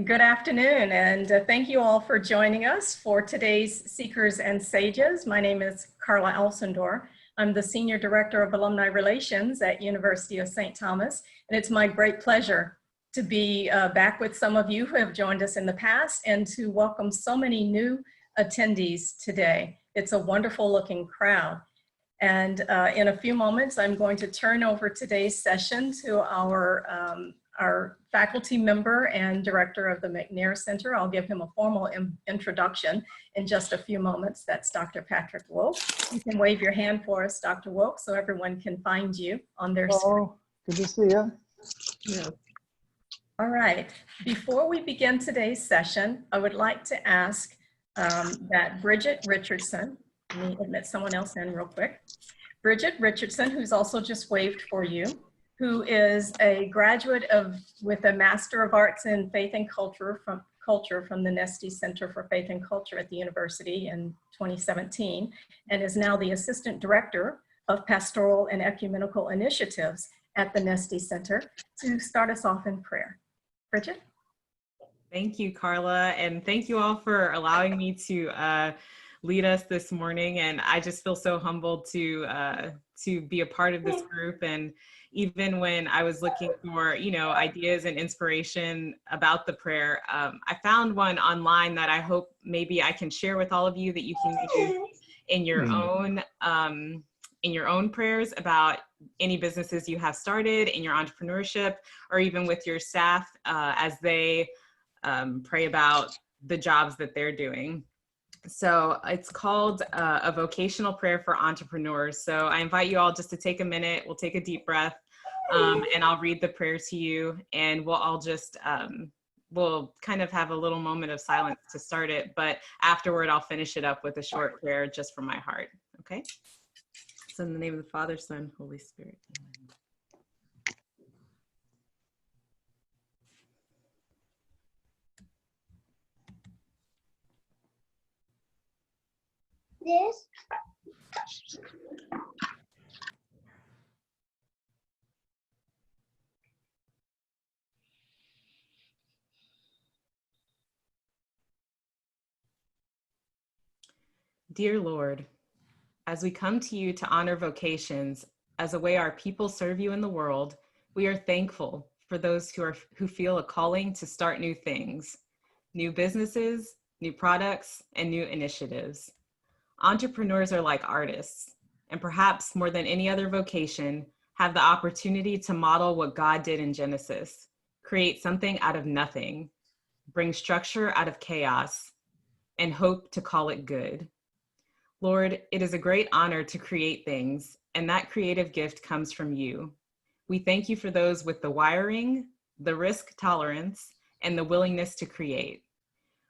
Good afternoon, and thank you all for joining us for today's Seekers and Sages. My name is Carla Alcindor. I'm the Senior Director of Alumni Relations at University of St. Thomas, and it's my great pleasure to be back with some of you who have joined us in the past and to welcome so many new attendees today. It's a wonderful looking crowd. And in a few moments, I'm going to turn over today's session to our faculty member and director of the McNair Center. I'll give him a formal introduction in just a few moments. That's Dr. Patrick Wilk. You can wave your hand for us, Dr. Wilk, so everyone can find you on their screen. Good to see you. Yeah. All right, before we begin today's session, I would like to ask that Bridget Richardson, let me admit someone else in real quick. Bridget Richardson, who's also just waved for you, who is a graduate with a Master of Arts in Faith and Culture from the Nesty Center for Faith and Culture at the university in 2017, and is now the Assistant Director of Pastoral and Ecumenical Initiatives at the Nesty Center, to start us off in prayer. Bridget? Thank you, Carla, and thank you all for allowing me to lead us this morning. And I just feel so humbled to be a part of this group. And even when I was looking for, ideas and inspiration about the prayer, I found one online that I hope maybe I can share with all of you that you can use in your own prayers about any businesses you have started, in your entrepreneurship, or even with your staff as they pray about the jobs that they're doing. So it's called a vocational prayer for entrepreneurs. So I invite you all just to take a minute. We'll take a deep breath and I'll read the prayer to you, and we'll all just, we'll kind of have a little moment of silence to start it, but afterward I'll finish it up with a short prayer just from my heart. Okay? So in the name of the Father, Son, Holy Spirit. Amen. This. Dear Lord, as we come to you to honor vocations as a way our people serve you in the world, we are thankful for those who feel a calling to start new things, new businesses, new products, and new initiatives. Entrepreneurs are like artists, and perhaps more than any other vocation, have the opportunity to model what God did in Genesis, create something out of nothing, bring structure out of chaos, and hope to call it good. Lord, it is a great honor to create things, and that creative gift comes from you. We thank you for those with the wiring, the risk tolerance, and the willingness to create.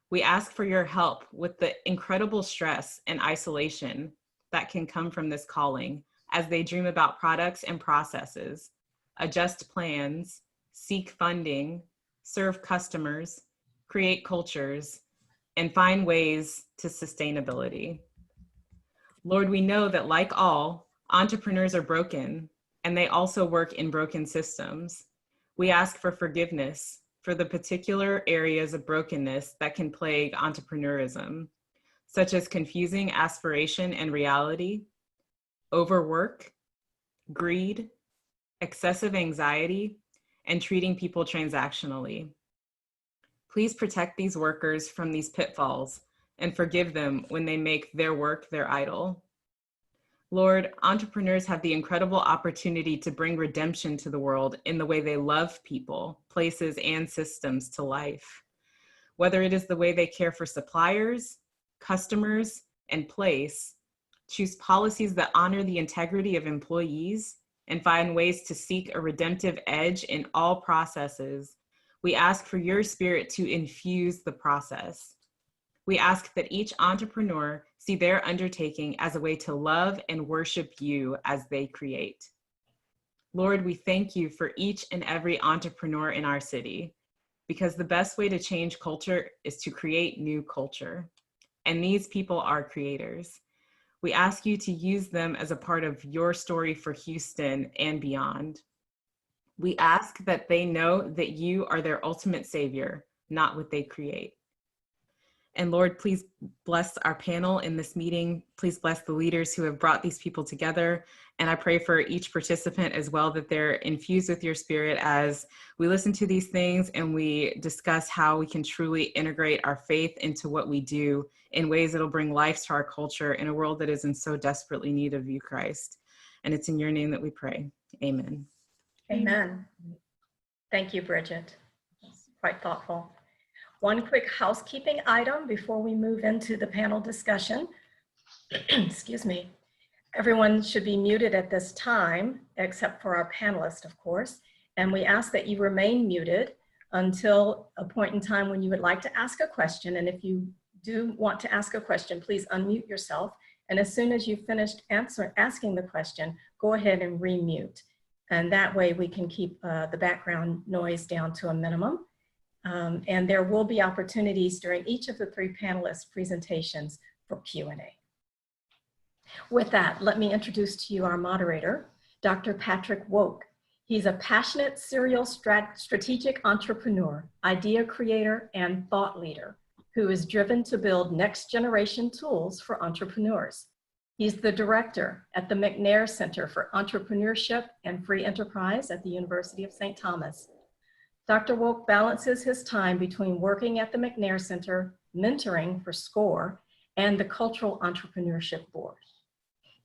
We ask for your help with the incredible stress and isolation that can come from this calling as they dream about products and processes, adjust plans, seek funding, serve customers, create cultures, and find ways to sustainability. Lord, we know that like all, entrepreneurs are broken, and they also work in broken systems. We ask for forgiveness for the particular areas of brokenness that can plague entrepreneurism, such as confusing aspiration and reality, overwork, greed, excessive anxiety, and treating people transactionally. Please protect these workers from these pitfalls and forgive them when they make their work their idol. Lord, entrepreneurs have the incredible opportunity to bring redemption to the world in the way they love people, places, and systems to life. Whether it is the way they care for suppliers, customers, and place, choose policies that honor the integrity of employees, and find ways to seek a redemptive edge in all processes, we ask for your spirit to infuse the process. We ask that each entrepreneur see their undertaking as a way to love and worship you as they create. Lord, we thank you for each and every entrepreneur in our city, because the best way to change culture is to create new culture. And these people are creators. We ask you to use them as a part of your story for Houston and beyond. We ask that they know that you are their ultimate savior, not what they create. And Lord, please bless our panel in this meeting. Please bless the leaders who have brought these people together. And I pray for each participant as well, that they're infused with your spirit as we listen to these things and we discuss how we can truly integrate our faith into what we do in ways that'll bring life to our culture in a world that is in so desperately need of you, Christ. And it's in your name that we pray. Amen. Amen. Thank you, Bridget. That's quite thoughtful. One quick housekeeping item before we move into the panel discussion. Excuse me. Everyone should be muted at this time, except for our panelists, of course. And we ask that you remain muted until a point in time when you would like to ask a question. And if you do want to ask a question, please unmute yourself. And as soon as you've finished asking the question, go ahead and remute. And that way we can keep the background noise down to a minimum. And there will be opportunities during each of the three panelists' presentations for Q&A. With that, let me introduce to you our moderator, Dr. Patrick Woke. He's a passionate serial strategic entrepreneur, idea creator, and thought leader who is driven to build next generation tools for entrepreneurs. He's the director at the McNair Center for Entrepreneurship and Free Enterprise at the University of St. Thomas. Dr. Woke balances his time between working at the McNair Center, mentoring for SCORE, and the Cultural Entrepreneurship Board.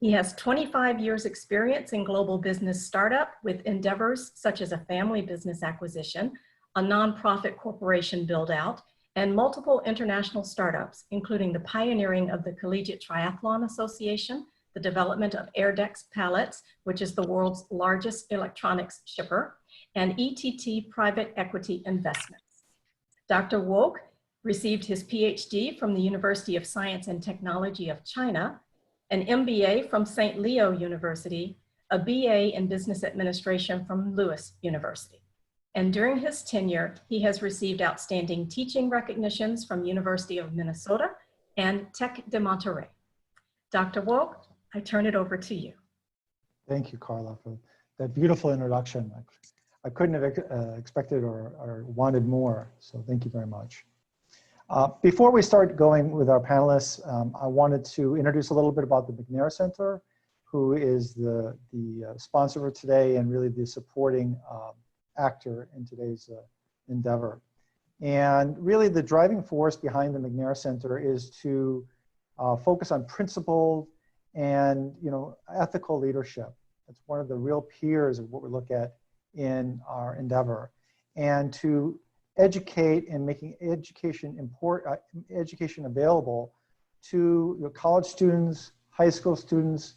He has 25 years experience in global business startup with endeavors such as a family business acquisition, a nonprofit corporation build out, and multiple international startups, including the pioneering of the Collegiate Triathlon Association, the development of Airdex Pallets, which is the world's largest electronics shipper, and ETT Private Equity Investments. Dr. Woke received his PhD from the University of Science and Technology of China, an MBA from St. Leo University, a BA in Business Administration from Lewis University. And during his tenure, he has received outstanding teaching recognitions from University of Minnesota and Tec de Monterrey. Dr. Woke, I turn it over to you. Thank you, Carla, for that beautiful introduction. I couldn't have expected or wanted more, so thank you very much. Before we start going with our panelists, I wanted to introduce a little bit about the McNair Center, who is the sponsor for today and really the supporting actor in today's endeavor. And really the driving force behind the McNair Center is to focus on principled and ethical leadership. It's one of the real peers of what we look at in our endeavor, and to educate and making education available to college students, high school students,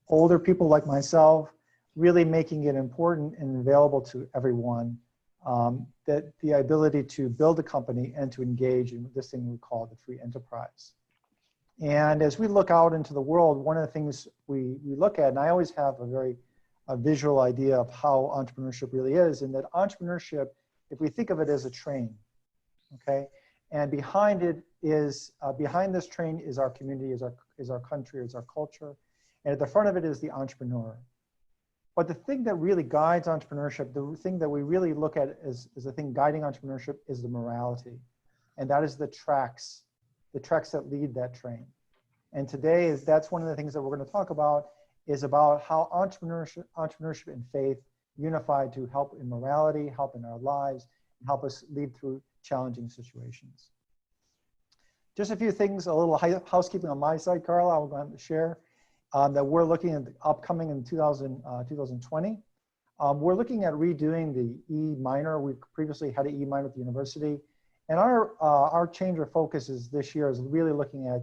older people like myself, really making it important and available to everyone, that the ability to build a company and to engage in this thing we call the free enterprise. And as we look out into the world, one of the things we look at, and I always have a visual idea of how entrepreneurship really is, and that entrepreneurship, if we think of it as a train, okay? And behind it is, behind this train is our community, is our country, is our culture. And at the front of it is the entrepreneur. But the thing that really guides entrepreneurship, the thing that we really look at as the thing guiding entrepreneurship is the morality. And that is the tracks that lead that train. And today that's one of the things that we're going to talk about, is about how entrepreneurship and faith unified to help in morality, help in our lives, and help us lead through challenging situations. Just a few things, a little housekeeping on my side, Carla, I'm going to share that we're looking at the upcoming in 2020. We're looking at redoing the E minor. We previously had an E minor at the university. And our change of focus is this year is really looking at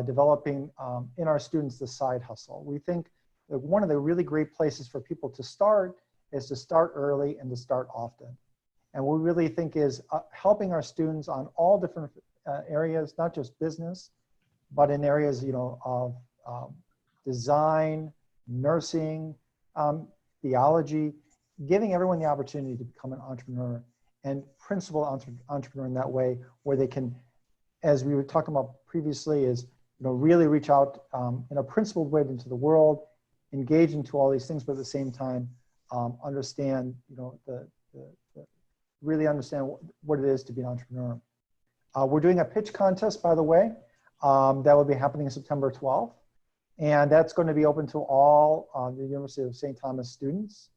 developing in our students the side hustle. We think that one of the really great places for people to start is to start early and to start often. And what we really think is helping our students on all different areas, not just business, but in areas of design, nursing, theology, giving everyone the opportunity to become an entrepreneur and principal entrepreneur in that way, where they can, as we were talking about previously, is really reach out in a principled way into the world, engage into all these things, but at the same time understand the really understand what it is to be an entrepreneur. We're doing a pitch contest, by the way, that will be happening September 12th. And that's going to be open to all the University of St. Thomas students.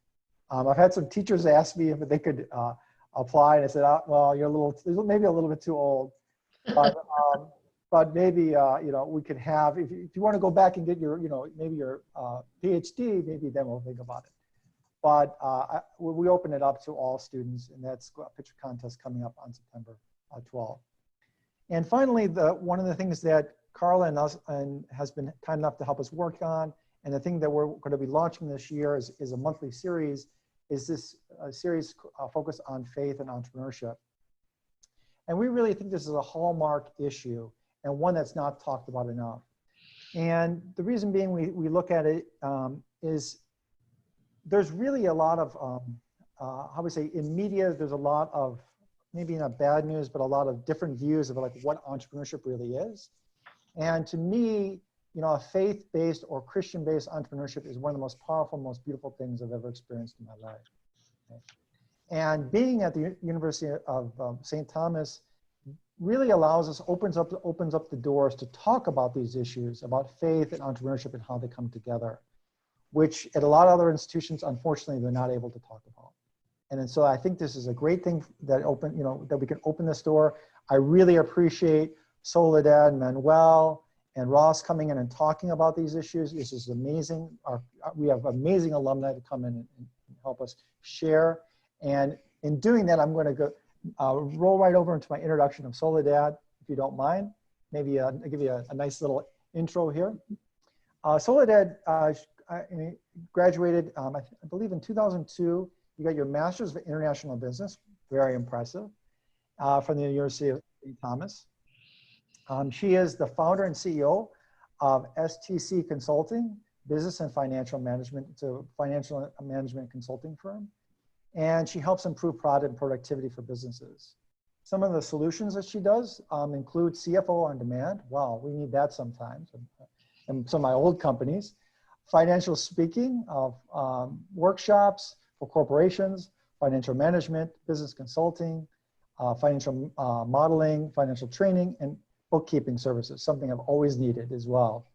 I've had some teachers ask me if they could apply, and I said, well, you're maybe a little bit too old. But maybe, we could have, if you want to go back and get your, maybe your PhD, maybe then we'll think about it. But we open it up to all students, and that's a pitch contest coming up on September 12th. And finally, one of the things that Carla has been kind enough to help us work on, and the thing that we're going to be launching this year is a monthly series, is this series focused on faith and entrepreneurship. And we really think this is a hallmark issue and one that's not talked about enough. And the reason being we look at it is there's really a lot of, how we say, in media, there's a lot of, maybe not bad news, but a lot of different views of like what entrepreneurship really is. And to me, a faith-based or Christian-based entrepreneurship is one of the most powerful, most beautiful things I've ever experienced in my life. Okay? And being at the University of St. Thomas really allows us, opens up the doors to talk about these issues, about faith and entrepreneurship and how they come together, which at a lot of other institutions, unfortunately, they're not able to talk about. And so I think this is a great thing that that we can open this door. I really appreciate Soledad, Manuel, and Ross coming in and talking about these issues. This is amazing. We have amazing alumni to come in and help us share. And in doing that, I'm going to go roll right over into my introduction of Soledad, if you don't mind. Maybe I'll give you a nice little intro here. Soledad graduated, I believe in 2002. You got your Master's of International Business, very impressive, from the University of St. Thomas. She is the founder and CEO of STC Consulting, Business and Financial Management. It's a financial management consulting firm. And she helps improve product and productivity for businesses. Some of the solutions that she does include CFO on demand. Wow, we need that sometimes. And some of my old companies. Financial speaking of workshops for corporations, financial management, business consulting, financial modeling, financial training, and bookkeeping services, something I've always needed as well.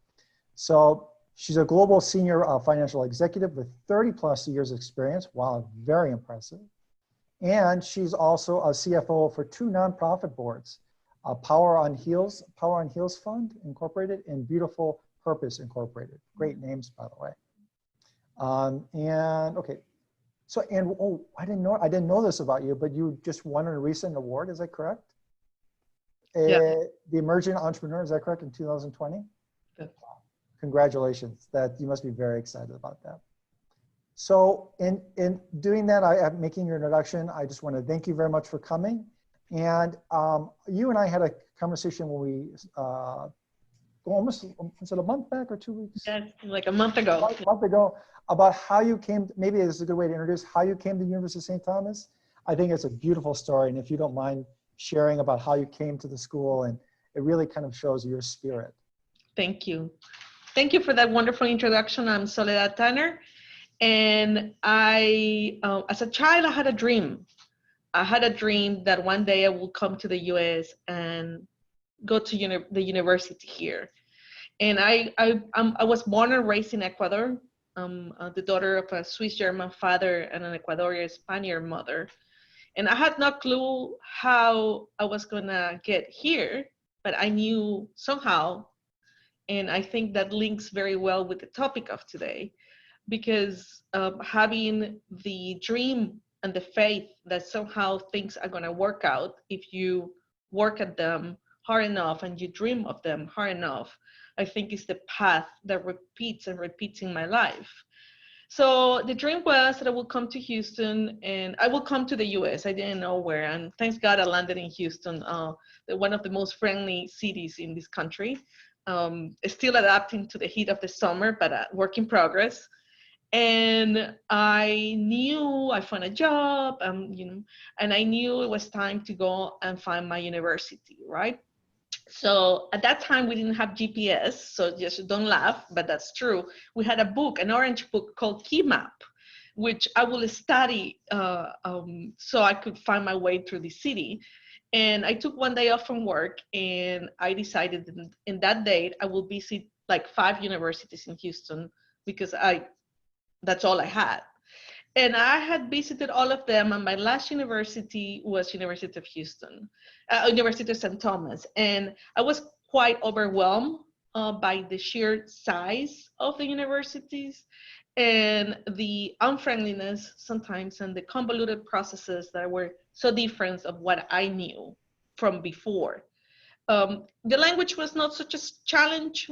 So she's a global senior financial executive with 30+ years experience. Wow, very impressive. And she's also a CFO for 2 nonprofit boards, Power on Heels Fund Incorporated and Beautiful Purpose Incorporated. Great names, by the way. And okay, so I didn't know this about you, but you just won a recent award. Is that correct? Yeah. The Emerging Entrepreneur. Is that correct? In 2020. Yeah. Congratulations. That you must be very excited about that. So in doing that, I'm making your introduction. I just want to thank you very much for coming. And you and I had a conversation when we almost, was it a month back or 2 weeks? Yeah, like a month ago. A month ago, about how you came, maybe this is a good way to introduce how you came to the University of St. Thomas. I think it's a beautiful story. And if you don't mind sharing about how you came to the school, and it really kind of shows your spirit. Thank you. Thank you for that wonderful introduction. I'm Soledad Tanner. And I, as a child, I had a dream. I had a dream that one day I will come to the US and go to the university here. And I was born and raised in Ecuador. I'm the daughter of a Swiss German father and an Ecuadorian Spaniard mother. And I had no clue how I was gonna get here, but I knew somehow, and I think that links very well with the topic of today, because having the dream and the faith that somehow things are gonna work out if you work at them hard enough and you dream of them hard enough, I think is the path that repeats and repeats in my life. So the dream was that I would come to Houston and I will come to the US. I didn't know where, and thanks God I landed in Houston, one of the most friendly cities in this country. Still adapting to the heat of the summer, but work in progress. And I knew I found a job, and I knew it was time to go and find my university, right? So at that time we didn't have GPS, so just don't laugh, but that's true. We had a book, an orange book called Key Map, which I will study so I could find my way through the city. And I took one day off from work, and I decided in that date I will visit like 5 universities in Houston, because that's all I had. And I had visited all of them, and my last university was University of Houston, University of St. Thomas. And I was quite overwhelmed by the sheer size of the universities and the unfriendliness sometimes, and the convoluted processes that were so different of what I knew from before. The language was not such a challenge.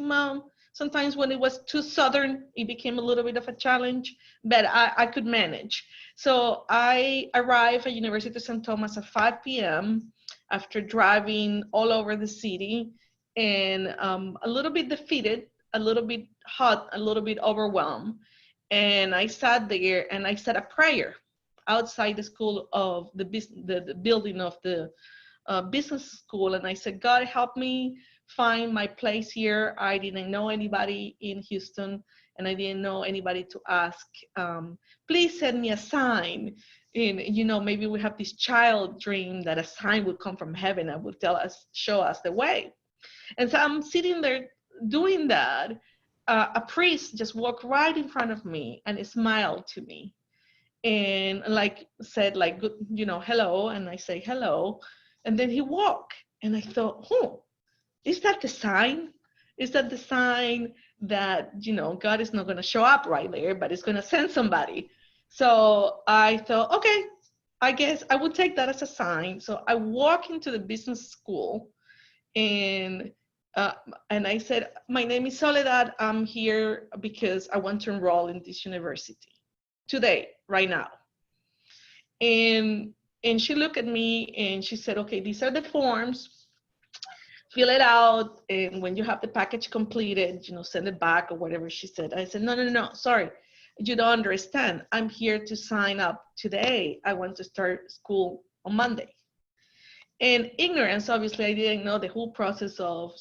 Sometimes when it was too southern, it became a little bit of a challenge, but I could manage. So I arrived at University of St. Thomas at 5 p.m. after driving all over the city, and a little bit defeated, a little bit hot, a little bit overwhelmed. And I sat there and I said a prayer outside the school of the building of the business school. And I said, God, help me find my place here. I didn't know anybody in Houston, and I didn't know anybody to ask. Please send me a sign. And, you know, maybe we have this child dream that a sign would come from heaven and would show us the way. And so I'm sitting there doing that. A priest just walked right in front of me and smiled to me, and like said, like, good, you know, hello. And I say hello, and then he walked, and I thought, is that the sign? Is that the sign that, you know, God is not going to show up right there, but it's going to send somebody? So I thought, okay, I guess I would take that as a sign. So I walk into the business school, and I said, my name is Soledad. I'm here because I want to enroll in this university today, right now. And she looked at me and she said, okay, these are the forms. Fill it out, and when you have the package completed, you know, send it back or whatever she said. I said, no, sorry, you don't understand. I'm here to sign up today. I want to start school on Monday. And ignorance, obviously, I didn't know the whole process of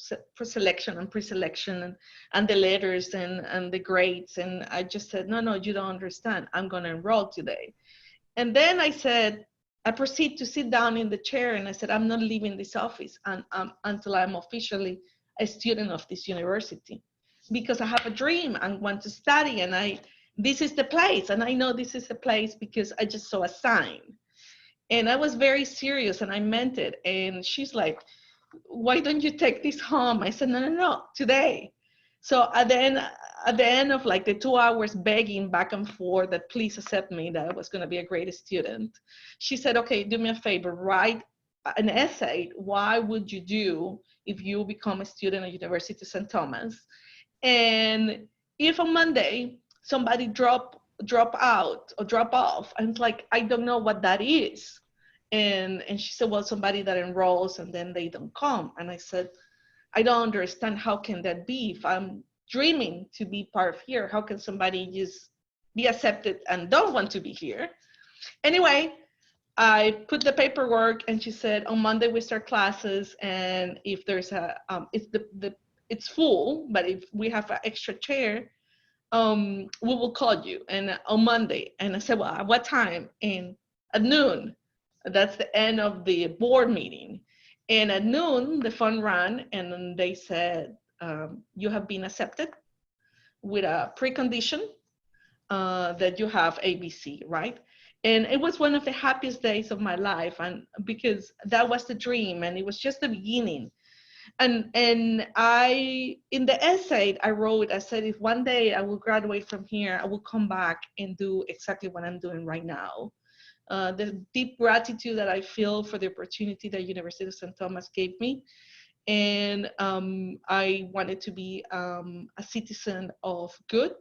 selection and pre-selection and the letters and the grades. And I just said, no, you don't understand. I'm going to enroll today. And then I proceed to sit down in the chair, and I said, I'm not leaving this office until I'm officially a student of this university, because I have a dream and want to study, and this is the place. And I know this is the place because I just saw a sign. And I was very serious, and I meant it. And she's like, why don't you take this home? I said, no, today. So at the end of like the 2 hours begging back and forth that please accept me, that I was going to be a great student, she said, okay, do me a favor, write an essay. Why would you do if you become a student at University of St. Thomas? And if on Monday somebody drop out or drop off, and it's like, I don't know what that is. And she said, well, somebody that enrolls and then they don't come. And I said, I don't understand. How can that be? If I'm dreaming to be part of here, how can somebody just be accepted and don't want to be here? Anyway, I put the paperwork, and she said, on Monday we start classes, and if there's it's full, but if we have an extra chair, we will call you, and on Monday. And I said, well, at what time? And at noon. That's the end of the board meeting. And at noon, the phone rang, and then they said, you have been accepted with a precondition that you have ABC, right? And it was one of the happiest days of my life, and because that was the dream, and it was just the beginning. And I, in the essay I wrote, I said, if one day I will graduate from here, I will come back and do exactly what I'm doing right now. The deep gratitude that I feel for the opportunity that University of St. Thomas gave me. And I wanted to be a citizen of good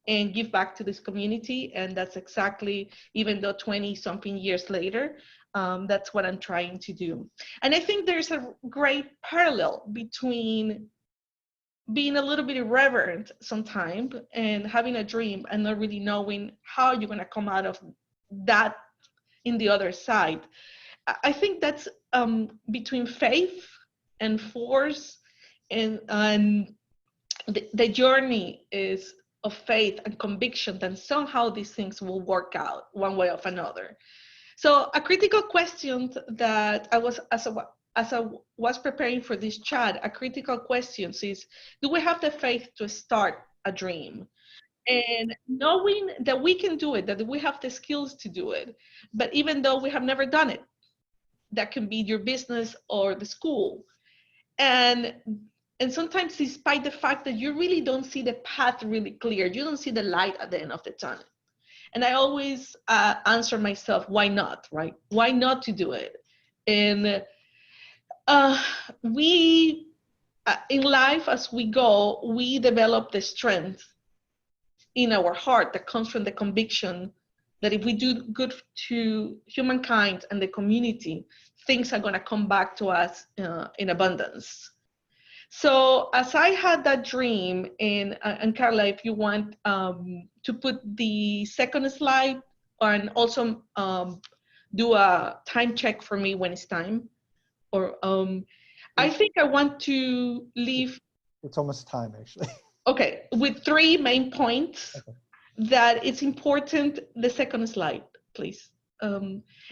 and give back to this community. And that's exactly, even though 20 something years later, that's what I'm trying to do. And I think there's a great parallel between being a little bit irreverent sometimes and having a dream and not really knowing how you're going to come out of that in the other side. I think that's between faith and force, and the journey is of faith and conviction that somehow these things will work out one way or another. So a critical question that I was, as I was preparing for this chat, a critical question is, do we have the faith to start a dream? And knowing that we can do it, that we have the skills to do it, but even though we have never done it, that can be your business or the school. And sometimes despite the fact that you really don't see the path really clear, you don't see the light at the end of the tunnel. And I always answer myself, why not, right? Why not to do it? And we, in life as we go, we develop the strength in our heart that comes from the conviction that if we do good to humankind and the community, things are going to come back to us in abundance. So as I had that dream, and Carla, if you want to put the second slide and also do a time check for me when it's time, or I think I want to leave. It's almost time, actually. Okay, with 3 main points. Okay. That it's important. The second slide, please.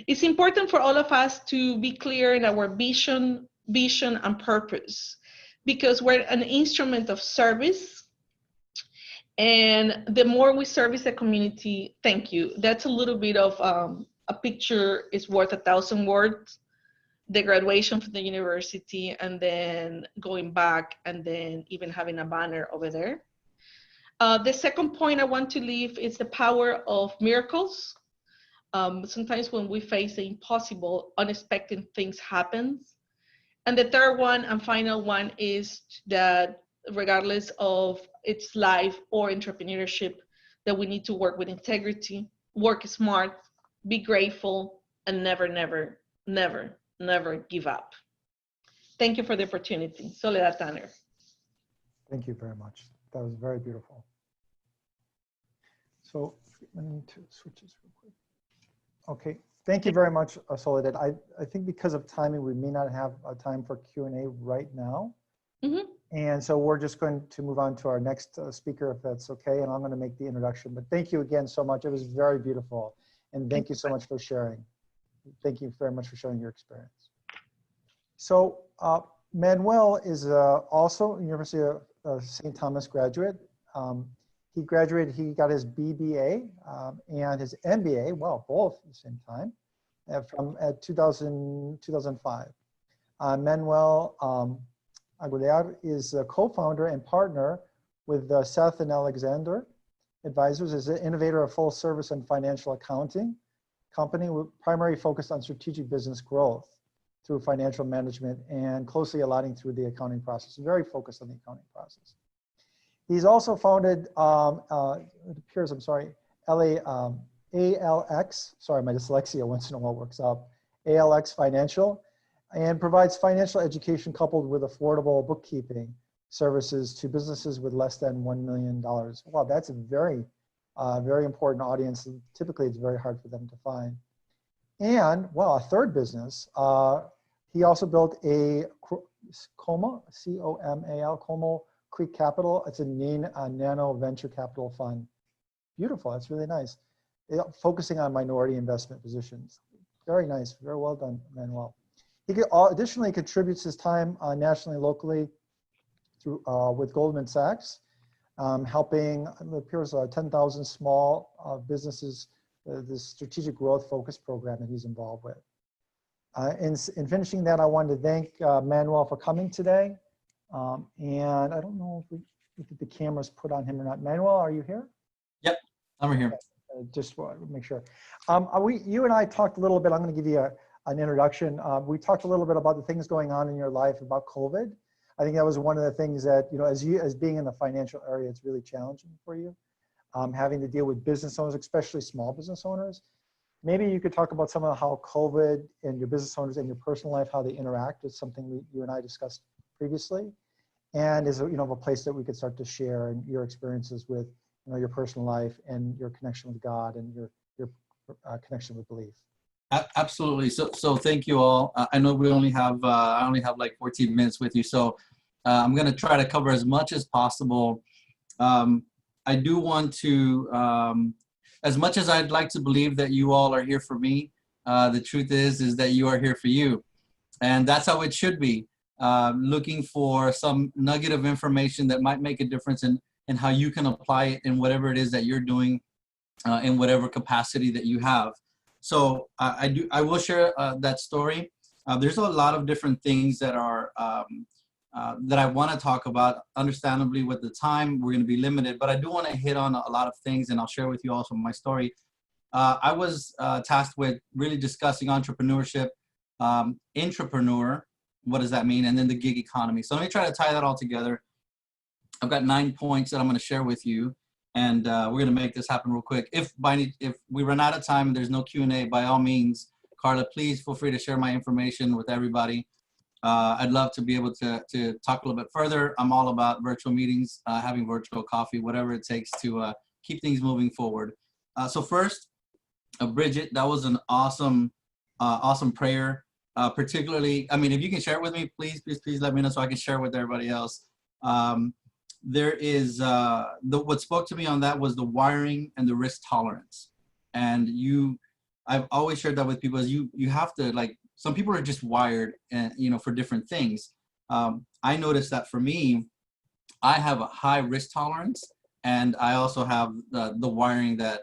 It's important for all of us to be clear in our vision and purpose, because we're an instrument of service. And the more we service the community, thank you. That's a little bit of a picture is worth 1,000 words. The graduation from the university, and then going back, and then even having a banner over there. The second point I want to leave is the power of miracles. Sometimes when we face the impossible, unexpected things happen. And the third one and final one is that regardless of its life or entrepreneurship, that we need to work with integrity, work smart, be grateful, and never, never, never, never give up. Thank you for the opportunity. Soledad Tanner. Thank you very much. That was very beautiful. So let me switch this real quick. Okay, thank you very much, Soledad. I think because of timing, we may not have time for Q&A right now. Mm-hmm. And so we're just going to move on to our next speaker, if that's okay. And I'm going to make the introduction. But thank you again so much. It was very beautiful. And thank you so much for sharing. Thank you very much for sharing your experience. So Manuel is also University of St. Thomas graduate. He graduated, he got his BBA and his MBA, well, both at the same time, from 2005. Manuel Aguilar is a co-founder and partner with Seth and Alexander Advisors, is an innovator of full service and financial accounting company with primary focus on strategic business growth through financial management and closely aligning through the accounting process, very focused on the accounting process. He's also founded, it appears, I'm sorry, ALX, sorry, my dyslexia once in a while works up, ALX Financial, and provides financial education coupled with affordable bookkeeping services to businesses with less than $1 million. Wow, that's a very, very important audience. Typically, it's very hard for them to find. And, well, a third business, he also built a COMA, C-O-M-A-L, Como Creek Capital. It's a nano venture capital fund. Beautiful, that's really nice. Focusing on minority investment positions. Very nice, very well done, Manuel. He additionally contributes his time nationally, locally through with Goldman Sachs, helping, it appears 10,000 small businesses, this strategic growth focus program that he's involved with. In finishing that, I wanted to thank Manuel for coming today. And I don't know if the camera's put on him or not. Manuel, are you here? Yep, I'm here. Just want to make sure. You and I talked a little bit, I'm going to give you an introduction. We talked a little bit about the things going on in your life about COVID. I think that was one of the things that, you know, as being in the financial area, it's really challenging for you, having to deal with business owners, especially small business owners. Maybe you could talk about some of how COVID and your business owners and your personal life, how they interact. It's something you and I discussed previously, and is, you know, a place that we could start to share and your experiences with, you know, your personal life and your connection with God and your connection with belief. Absolutely. So thank you all. I know we only have I only have like 14 minutes with you, so I'm going to try to cover as much as possible. I do want to, as much as I'd like to believe that you all are here for me, the truth is that you are here for you. And that's how it should be. Looking for some nugget of information that might make a difference in how you can apply it in whatever it is that you're doing, in whatever capacity that you have. So I will share that story. There's a lot of different things that are that I want to talk about. Understandably, with the time, we're going to be limited, but I do want to hit on a lot of things, and I'll share with you also my story. I was tasked with really discussing entrepreneurship, intrapreneur, what does that mean, and then the gig economy. So let me try to tie that all together. I've got 9 points that I'm going to share with you, and we're going to make this happen real quick. If we run out of time and there's no Q&A, by all means, Carla, please feel free to share my information with everybody. I'd love to be able to talk a little bit further. I'm all about virtual meetings, having virtual coffee, whatever it takes to keep things moving forward. So first, Bridget, that was an awesome, awesome prayer. Particularly, I mean, if you can share it with me, please let me know so I can share it with everybody else. There is, what spoke to me on that was the wiring and the risk tolerance. And I've always shared that with people, is you have to, like, some people are just wired, and for different things. I noticed that for me, I have a high risk tolerance, and I also have the wiring that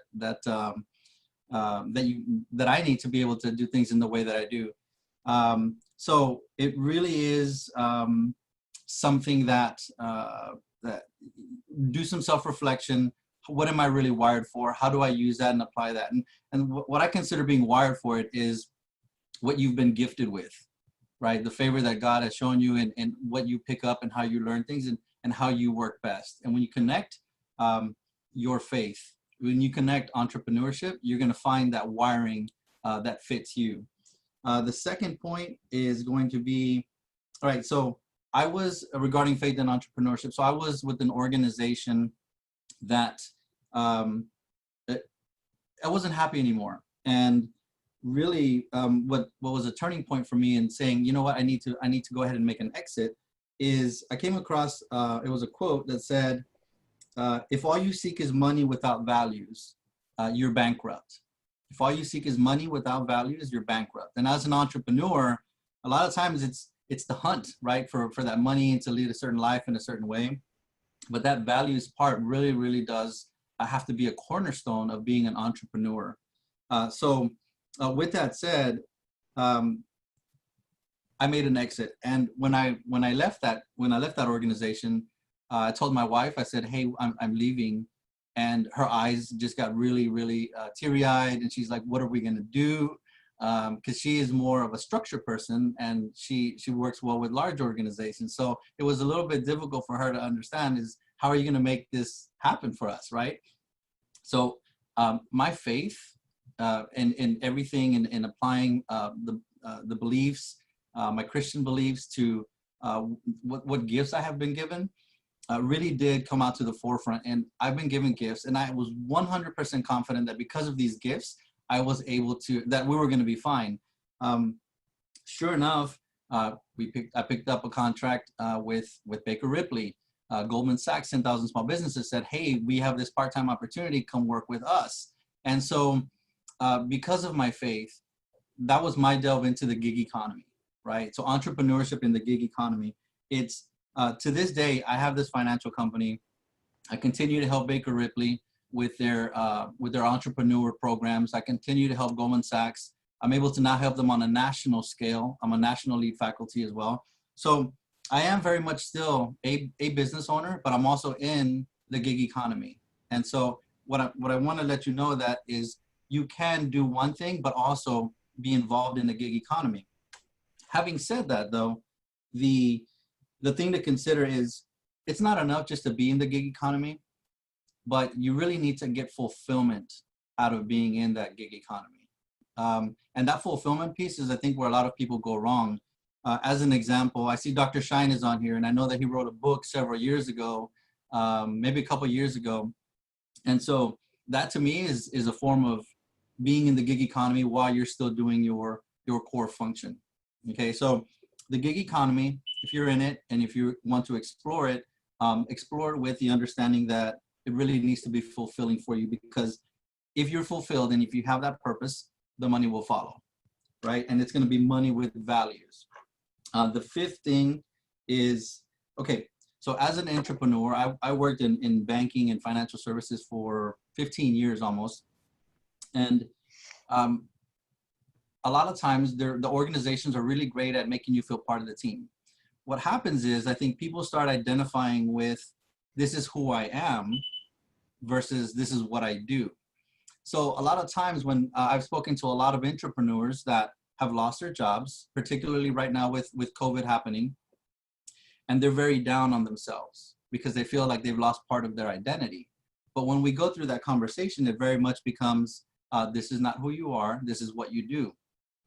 I need to be able to do things in the way that I do. So it really is something that do some self-reflection. What am I really wired for? How do I use that and apply that? And what I consider being wired for it is what you've been gifted with, right? The favor that God has shown you, and what you pick up and how you learn things, and how you work best. And when you connect your faith, when you connect entrepreneurship, you're going to find that wiring that fits you. The second point is going to be, all right, so I was, regarding faith and entrepreneurship, so I was with an organization that I wasn't happy anymore. And really, what was a turning point for me in saying, you know what, I need to go ahead and make an exit, is I came across, it was a quote that said, if all you seek is money without values, you're bankrupt. If all you seek is money without values, you're bankrupt. And as an entrepreneur, a lot of times it's the hunt, right, for that money and to lead a certain life in a certain way. But that values part really, really does have to be a cornerstone of being an entrepreneur. So with that said, I made an exit. And when I left that organization, I told my wife, I said, hey, I'm leaving. And her eyes just got really, really teary-eyed. And she's like, what are we going to do? Because she is more of a structure person, and she works well with large organizations. So it was a little bit difficult for her to understand, is how are you going to make this happen for us, right? So my faith in everything, in applying the beliefs, my Christian beliefs to what gifts I have been given, really did come out to the forefront. And I've been given gifts, and I was 100% confident that because of these gifts, I was able to, that we were going to be fine. Sure enough, I picked up a contract with Baker Ripley. Goldman Sachs, 10,000 small businesses, said, hey, we have this part-time opportunity, come work with us. And so because of my faith, that was my delve into the gig economy, right? So entrepreneurship in the gig economy, it's, to this day, I have this financial company. I continue to help Baker Ripley with their entrepreneur programs. I continue to help Goldman Sachs. I'm able to now help them on a national scale. I'm a national lead faculty as well. So I am very much still a business owner, but I'm also in the gig economy. And so what I want to let you know that is, you can do one thing, but also be involved in the gig economy. Having said that, though, the thing to consider is, it's not enough just to be in the gig economy, but you really need to get fulfillment out of being in that gig economy. And that fulfillment piece is, I think, where a lot of people go wrong. As an example, I see Dr. Shine is on here, and I know that he wrote a book several years ago, maybe a couple years ago. And so that to me is a form of being in the gig economy while you're still doing your core function. Okay, so the gig economy, if you're in it and if you want to explore it with the understanding that it really needs to be fulfilling for you, because if you're fulfilled and if you have that purpose, the money will follow, right? And it's going to be money with values. The fifth thing is, okay, so as an entrepreneur, I worked in banking and financial services for 15 years almost. And a lot of times the organizations are really great at making you feel part of the team. What happens is, I think people start identifying with, this is who I am versus this is what I do. So a lot of times when I've spoken to a lot of entrepreneurs that have lost their jobs, particularly right now with COVID happening, and they're very down on themselves because they feel like they've lost part of their identity. But when we go through that conversation, it very much becomes, this is not who you are, this is what you do,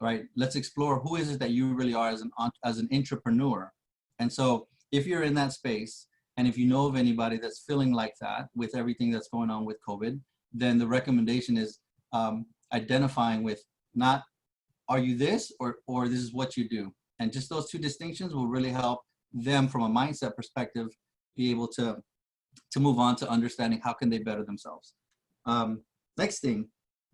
right? Let's explore who is it that you really are as an entrepreneur. And so if you're in that space, and if you know of anybody that's feeling like that with everything that's going on with COVID, then the recommendation is identifying with, not are you this, or this is what you do. And just those two distinctions will really help them from a mindset perspective be able to move on to understanding how can they better themselves. Next thing,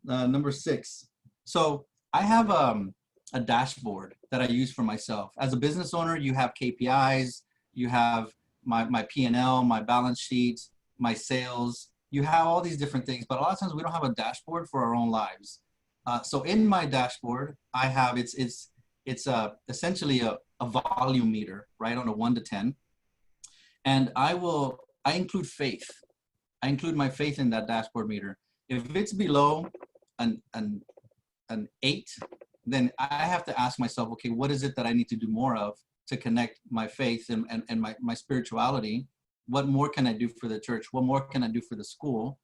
number 6. So I have a dashboard that I use for myself. As a business owner, you have KPIs, you have my P&L, my balance sheet, my sales, you have all these different things, but a lot of times we don't have a dashboard for our own lives. So in my dashboard, I have, it's essentially a volume meter, right, on a 1 to 10. And I include faith. I include my faith in that dashboard meter. If it's below an 8, then I have to ask myself, okay, what is it that I need to do more of to connect my faith and my spirituality? What more can I do for the church? What more can I do for the school?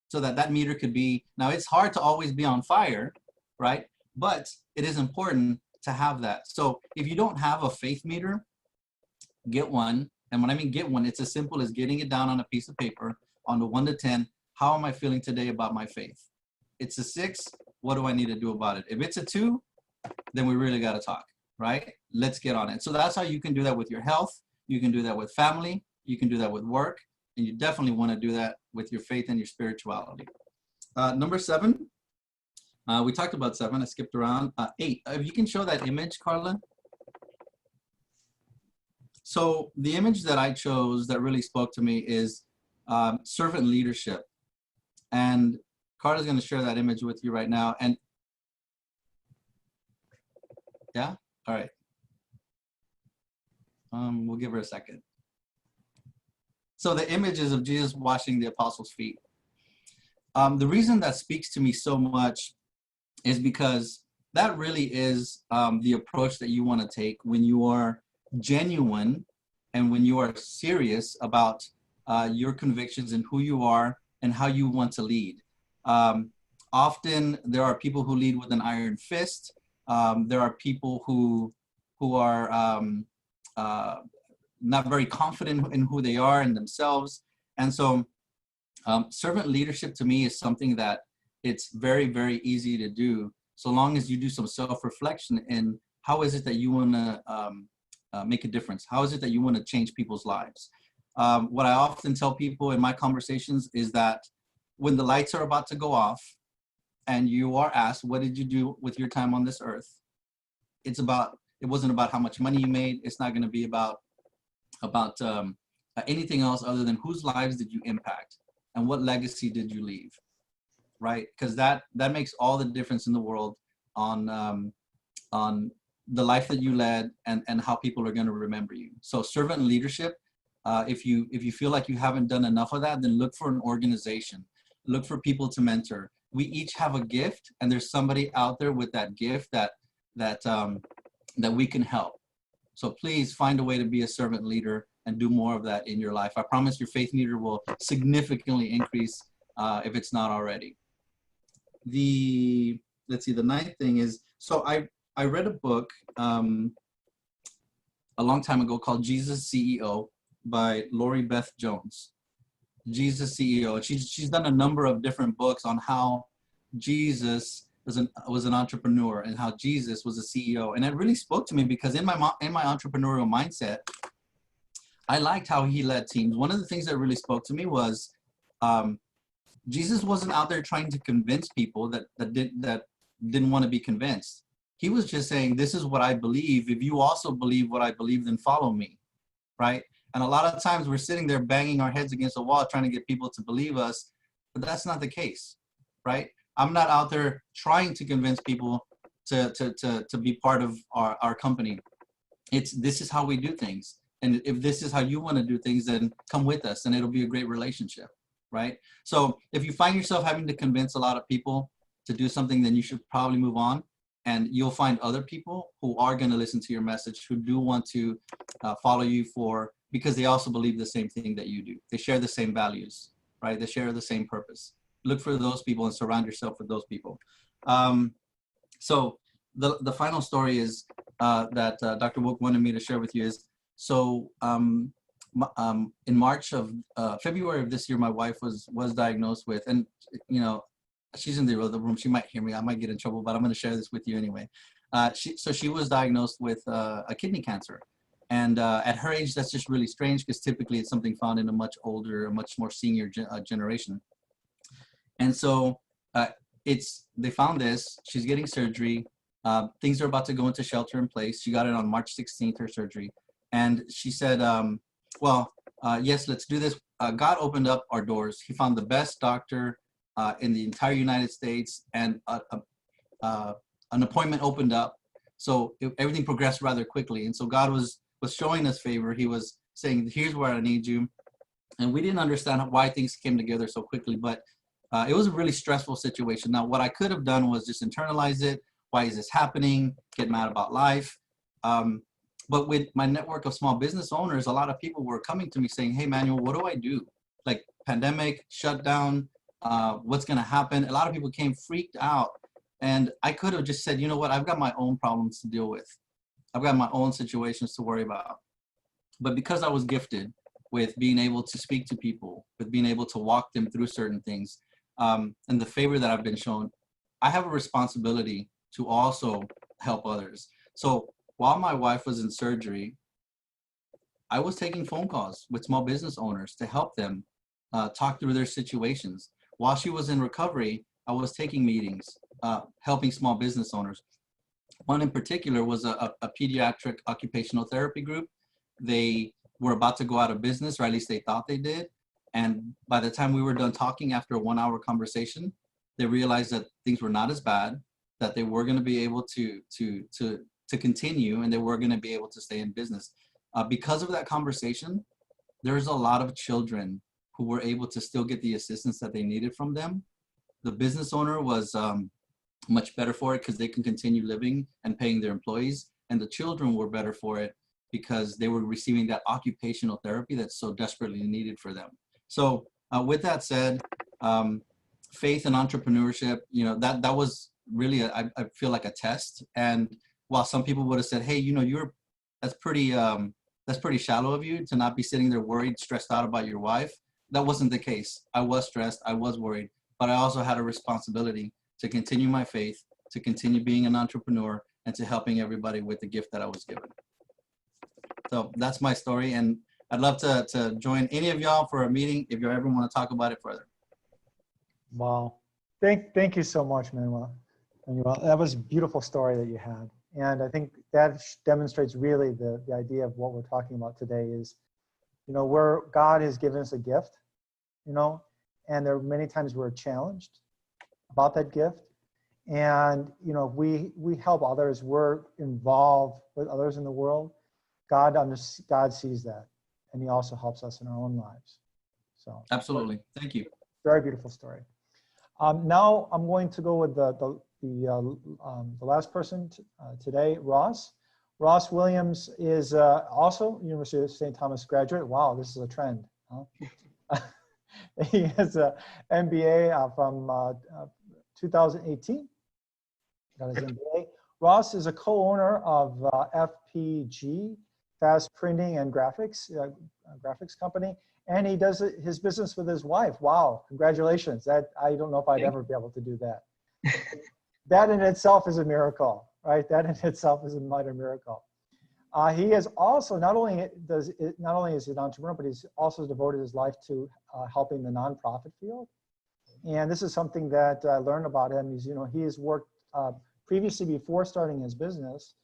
So that meter could be, now it's hard to always be on fire, right? But it is important to have that. So if you don't have a faith meter, get one. And when I mean get one, it's as simple as getting it down on a piece of paper on the 1 to 10. How am I feeling today about my faith? It's a 6. What do I need to do about it? If it's a 2, then we really got to talk, right? Let's get on it. So that's how you can do that with your health. You can do that with family. You can do that with work. And you definitely want to do that with your faith and your spirituality. Number 7, we talked about 7. I skipped around. 8, if you can show that image, Carla. So the image that I chose that really spoke to me is servant leadership. And Carla's going to share that image with you right now. And yeah, all right. We'll give her a second. So the image is of Jesus washing the apostles' feet. The reason that speaks to me so much is because that really is the approach that you want to take when you are genuine and when you are serious about your convictions and who you are and how you want to lead. Often there are people who lead with an iron fist. There are people who are not very confident in who they are and themselves. And so servant leadership to me is something that it's very, very easy to do, so long as you do some self-reflection in how is it that you want to make a difference? How is it that you want to change people's lives? What I often tell people in my conversations is that when the lights are about to go off and you are asked, what did you do with your time on this earth? It wasn't about how much money you made. It's not going to be about anything else other than whose lives did you impact and what legacy did you leave, right? Because that makes all the difference in the world on the life that you led and how people are going to remember you. So servant leadership, if you feel like you haven't done enough of that, then look for an organization, look for people to mentor. We each have a gift, and there's somebody out there with that gift that we can help. So please find a way to be a servant leader and do more of that in your life. I promise your faith meter will significantly increase if it's not already. Let's see, the 9th thing is, so I read a book a long time ago called Jesus CEO by Lori Beth Jones. Jesus CEO. She's done a number of different books on how Jesus was an entrepreneur and how Jesus was a CEO. And it really spoke to me because in my entrepreneurial mindset, I liked how he led teams. One of the things that really spoke to me was Jesus wasn't out there trying to convince people that didn't want to be convinced. He was just saying, this is what I believe. If you also believe what I believe, then follow me, right? And a lot of times we're sitting there banging our heads against the wall trying to get people to believe us, but that's not the case, right? I'm not out there trying to convince people to be part of our company. This is how we do things. And if this is how you want to do things, then come with us and it'll be a great relationship, right? So if you find yourself having to convince a lot of people to do something, then you should probably move on, and you'll find other people who are going to listen to your message, who do want to follow you because they also believe the same thing that you do. They share the same values, right? They share the same purpose. Look for those people and surround yourself with those people. So the final story is that Dr. Wook wanted me to share with you is, so in February of this year, my wife was diagnosed with, and she's in the other room, she might hear me, I might get in trouble, but I'm going to share this with you anyway. She was diagnosed with a kidney cancer. And at her age, that's just really strange, because typically it's something found in a much older, a much more senior generation. And so they found this, she's getting surgery. Things are about to go into shelter in place. She got it on March 16th, her surgery. And she said, yes, let's do this. God opened up our doors. He found the best doctor in the entire United States, and an appointment opened up. So everything progressed rather quickly. And so God was showing us favor. He was saying, here's where I need you. And we didn't understand why things came together so quickly, but it was a really stressful situation. Now, what I could have done was just internalize it. Why is this happening? Get mad about life. But with my network of small business owners, a lot of people were coming to me saying, hey, Manuel, what do I do? Like, pandemic, shutdown, what's going to happen? A lot of people came freaked out. And I could have just said, you know what? I've got my own problems to deal with. I've got my own situations to worry about. But because I was gifted with being able to speak to people, with being able to walk them through certain things, and the favor that I've been shown, I have a responsibility to also help others. So while my wife was in surgery, I was taking phone calls with small business owners to help them talk through their situations. While she was in recovery, I was taking meetings, helping small business owners. One in particular was a pediatric occupational therapy group. They were about to go out of business, or at least they thought they did. And by the time we were done talking after a 1-hour conversation, they realized that things were not as bad, that they were going to be able to continue, and they were going to be able to stay in business. Because of that conversation, there's a lot of children who were able to still get the assistance that they needed from them. The business owner was much better for it because they can continue living and paying their employees. And the children were better for it because they were receiving that occupational therapy that's so desperately needed for them. So with that said, faith and entrepreneurship, that was really, I feel like a test. And while some people would have said, hey, that's pretty shallow of you to not be sitting there worried, stressed out about your wife. That wasn't the case. I was stressed, I was worried, but I also had a responsibility to continue my faith, to continue being an entrepreneur, and to helping everybody with the gift that I was given. So that's my story, and I'd love to join any of y'all for a meeting if you ever want to talk about it further. Wow. Thank you so much, Manuel. That was a beautiful story that you had. And I think that demonstrates really the idea of what we're talking about today is, where God has given us a gift, and there are many times we're challenged about that gift. And, we help others, we're involved with others in the world. God sees that, and he also helps us in our own lives. So absolutely. Thank you. Very beautiful story. Now I'm going to go with the last person today, Ross. Ross Williams is also University of St. Thomas graduate. Wow, this is a trend. Huh? He has an MBA from 2018. Got his MBA. Ross is a co-owner of FPG, Fast Printing and Graphics company, and he does his business with his wife. Wow, congratulations. That I don't know if I'd ever be able to do that. That in itself is a miracle, right? That in itself is a minor miracle. He is also not only is he an entrepreneur, but he's also devoted his life to helping the nonprofit field. And this is something that I learned about him. He has worked previously before starting his business.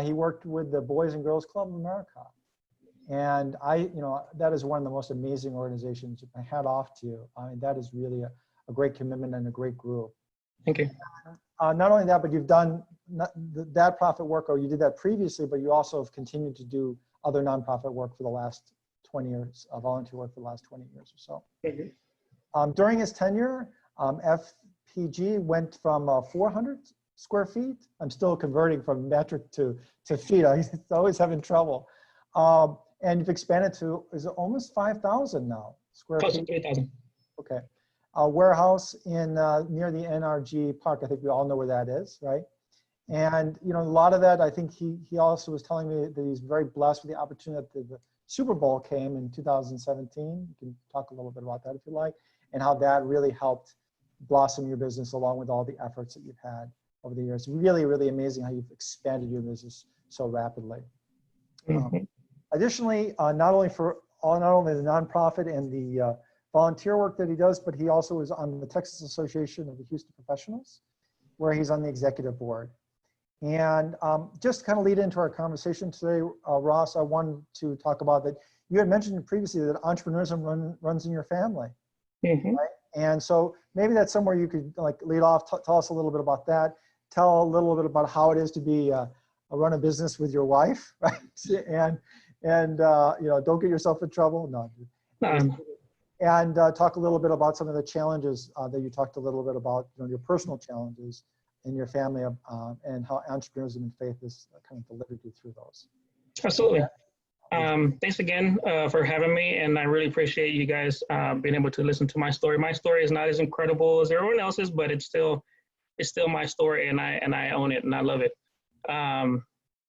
He worked with the Boys and Girls Club of America, and that is one of the most amazing organizations. My hat off to you. I mean, that is really a great commitment and a great group. Thank you. Not only that, but you've done that profit work, or you did that previously, but you also have continued to do other nonprofit work for the last 20 years, volunteer work for the last 20 years or so. Mm-hmm. During his tenure, FPG went from 400 square feet. I'm still converting from metric to feet. I'm always having trouble. And you've expanded to, is it almost 5,000 now square Close feet? to 3,000. Okay. A warehouse in near the NRG Park. I think we all know where that is, right? And a lot of that, I think he also was telling me that he's very blessed with the opportunity that the Super Bowl came in 2017. You can talk a little bit about that if you like, and how that really helped blossom your business along with all the efforts that you've had over the years. Really, really amazing how you've expanded your business so rapidly. Mm-hmm. Additionally, not only the nonprofit and the volunteer work that he does, but he also is on the Texas Association of the Houston Professionals, where he's on the executive board. And just to kind of lead into our conversation today, Ross, I wanted to talk about that. You had mentioned previously that entrepreneurship runs in your family, Mm-hmm. right? And so maybe that's somewhere you could lead off, tell us a little bit about that. Tell a little bit about how it is to be run a business with your wife, right? And don't get yourself in trouble. No. And talk a little bit about some of the challenges that you talked a little bit about, your personal challenges in your family, and how entrepreneurship and faith has kind of delivered you through those. Absolutely. Thanks again for having me, and I really appreciate you guys being able to listen to my story. My story is not as incredible as everyone else's, but it's still my story, and I own it and I love it.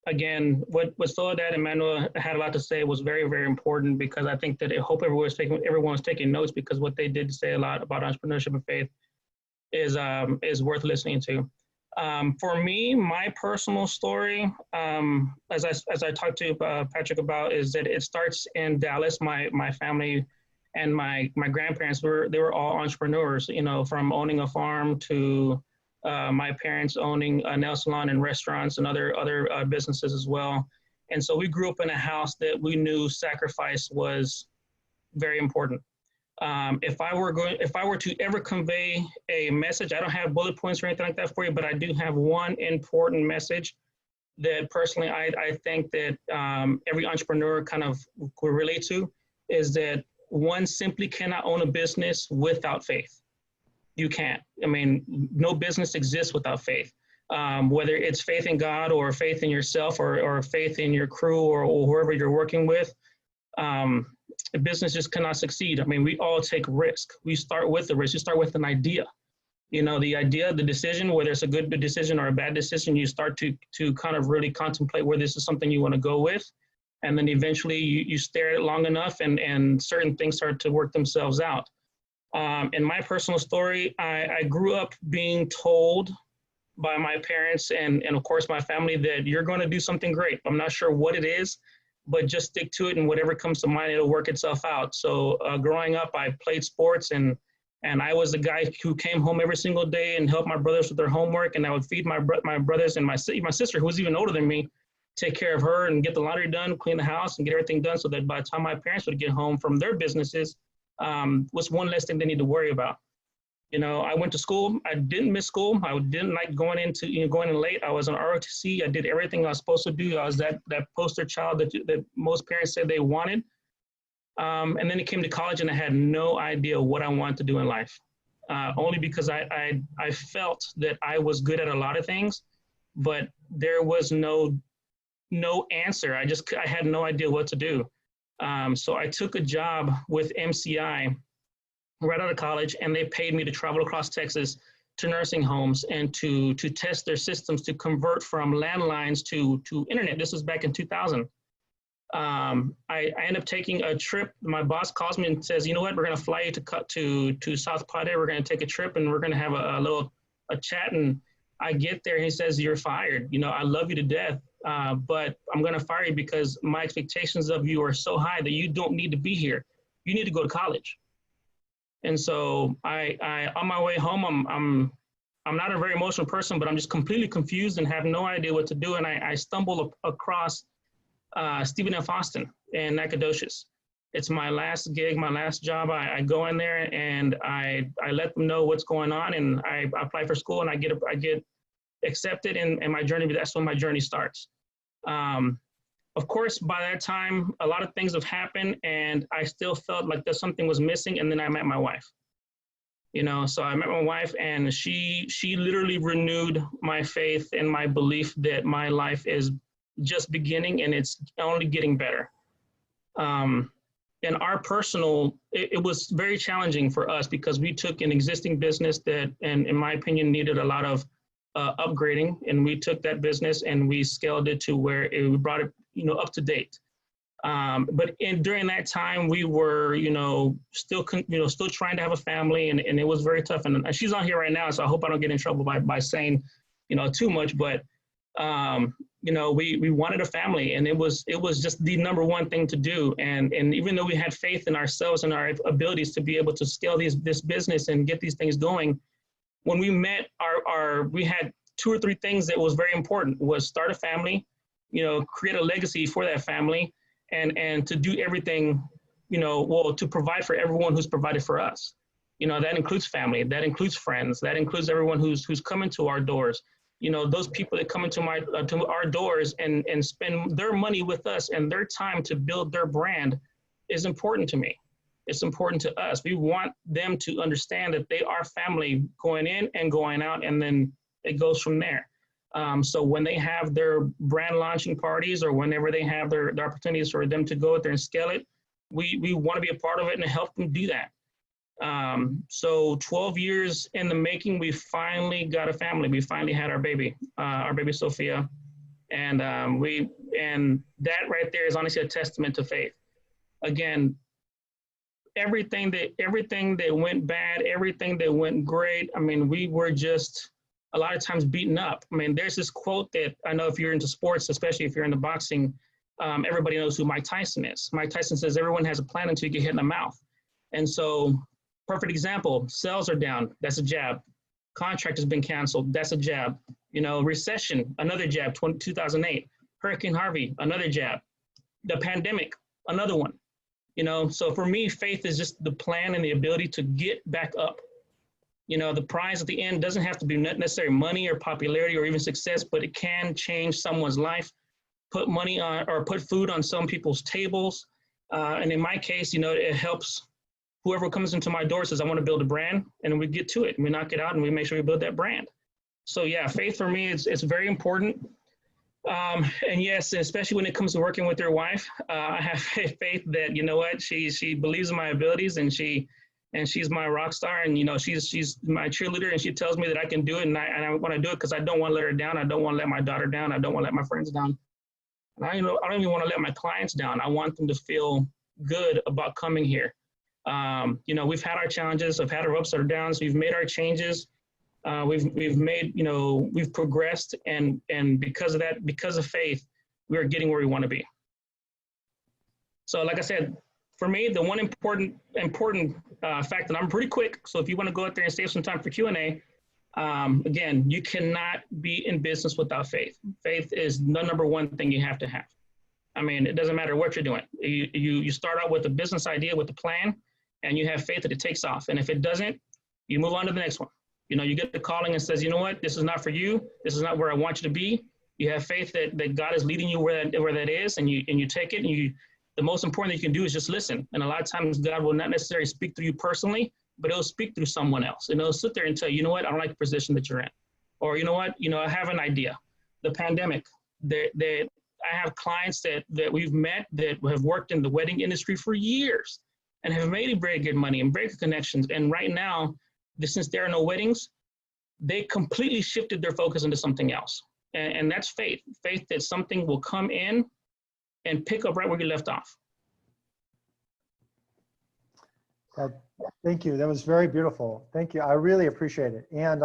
Again, what Soledad and Manuel had a lot to say was very, very important, because I think that I hope everyone's taking notes, because what they did say a lot about entrepreneurship and faith is worth listening to. For me, my personal story, as I talked to Patrick about, is that it starts in Dallas. My family and my grandparents they were all entrepreneurs. From owning a farm to my parents owning a nail salon and restaurants and other businesses as well. And so we grew up in a house that we knew sacrifice was very important. If I were to ever convey a message, I don't have bullet points or anything like that for you, but I do have one important message that personally I think that every entrepreneur kind of will relate to, is that one simply cannot own a business without faith. You can't. I mean, no business exists without faith. Whether it's faith in God or faith in yourself or faith in your crew or whoever you're working with, a business just cannot succeed. I mean, we all take risk. We start with the risk. You start with an idea. The idea, the decision, whether it's a good decision or a bad decision, you start to kind of really contemplate where this is something you want to go with. And then eventually you stare at it long enough and certain things start to work themselves out. In my personal story, I grew up being told by my parents and of course my family that you're going to do something great. I'm not sure what it is, but just stick to it, and whatever comes to mind, it'll work itself out. So growing up, I played sports, and I was the guy who came home every single day and helped my brothers with their homework, and I would feed my brothers and my sister, who was even older than me, take care of her and get the laundry done, clean the house, and get everything done, so that by the time my parents would get home from their businesses, was one less thing they need to worry about. I went to school. I didn't miss school. I didn't like going in late. I was on ROTC. I did everything I was supposed to do. I was that poster child that most parents said they wanted. And then it came to college, and I had no idea what I wanted to do in life. Only because I felt that I was good at a lot of things, but there was no answer. I had no idea what to do. So I took a job with MCI right out of college, and they paid me to travel across Texas to nursing homes and to test their systems to convert from landlines to internet. This was back in 2000. I ended up taking a trip. My boss calls me and says, "You know what? We're going to fly you to South Padre. We're going to take a trip, and we're going to have a chat." And I get there, and he says, "You're fired. I love you to death, but I'm going to fire you because my expectations of you are so high that you don't need to be here. You need to go to college. And so I on my way home, I'm not a very emotional person, but I'm just completely confused and have no idea what to do. And I stumbled across Stephen F. Austin in Nacogdoches. It's my last gig, my last job. I go in there and I let them know what's going on, and I apply for school, and I get accepted, and my journey, that's when my journey starts. Of course, by that time, a lot of things have happened, and I still felt like there's something was missing, and then I met my wife. You know, so I met my wife, and she literally renewed my faith and my belief that my life is just beginning and it's only getting better. And our personal, it was very challenging for us because we took an existing business that, and in my opinion, needed a lot of upgrading, and we took that business and we scaled it to where we brought it, you know, up to date. But during that time, we were, you know, still trying to have a family, and it was very tough. And she's on here right now, so I hope I don't get in trouble by saying, you know, too much. But you know, we wanted a family, and it was just the number one thing to do. And even though we had faith in ourselves and our abilities to be able to scale this business and get these things going, when we met, we had 2 or 3 things that was very important: was start a family, you know, create a legacy for that family, and to do everything, you know, well, to provide for everyone who's provided for us. You know, that includes family, that includes friends, that includes everyone who's coming to our doors. You know, those people that come into to our doors and spend their money with us and their time to build their brand is important to me. It's important to us. We want them to understand that they are family going in and going out, and then it goes from there. So when they have their brand launching parties, or whenever they have their opportunities for them to go out there and scale it, we want to be a part of it and help them do that. So 12 years in the making, we finally got a family. We finally had our baby Sophia. And that right there is honestly a testament to faith. Again, everything that went bad, everything that went great, I mean, we were just a lot of times beaten up. I mean, there's this quote that I know if you're into sports, especially if you're into boxing, everybody knows who Mike Tyson is. Mike Tyson says everyone has a plan until you get hit in the mouth. And so, perfect example, sales are down, that's a jab. Contract has been canceled, that's a jab. You know, recession, another jab, 2008. Hurricane Harvey, another jab. The pandemic, another one. You know, so for me, faith is just the plan and the ability to get back up. You know, the prize at the end doesn't have to be necessarily money or popularity or even success, but it can change someone's life, put money on or put food on some people's tables. And in my case, you know, it helps whoever comes into my door says, I want to build a brand, and we get to it and we knock it out and we make sure we build that brand. So yeah, faith for me, it's very important. And yes, especially when it comes to working with your wife, I have faith that, you know what, she believes in my abilities, and she's my rock star, and, you know, she's my cheerleader, and she tells me that I can do it, and I want to do it because I don't want to let her down. I don't want to let my daughter down. I don't want to let my friends down. And I don't even want to let my clients down. I want them to feel good about coming here. You know, we've had our challenges, we've had our ups or downs, we've made our changes. We've made, you know, we've progressed, and because of that, because of faith, we're getting where we want to be. So like I said, for me, the one important fact, and I'm pretty quick, so if you want to go out there and save some time for Q&A, again, you cannot be in business without faith. Faith is the number one thing you have to have. I mean, it doesn't matter what you're doing. You start out with a business idea, with a plan, and you have faith that it takes off. And if it doesn't, you move on to the next one. You know, you get the calling and says, you know what, this is not for you. This is not where I want you to be. You have faith that God is leading you where that is, and you take it, and the most important thing you can do is just listen. And a lot of times God will not necessarily speak through you personally, but he'll speak through someone else. And he'll sit there and tell you, you know what, I don't like the position that you're in. Or, you know what, you know, I have an idea. The pandemic, I have clients that we've met that have worked in the wedding industry for years and have made very good money and very good connections. And right now, since there are no weddings, they completely shifted their focus into something else. And that's faith. Faith that something will come in and pick up right where you left off. Thank you. That was very beautiful. Thank you. I really appreciate it. And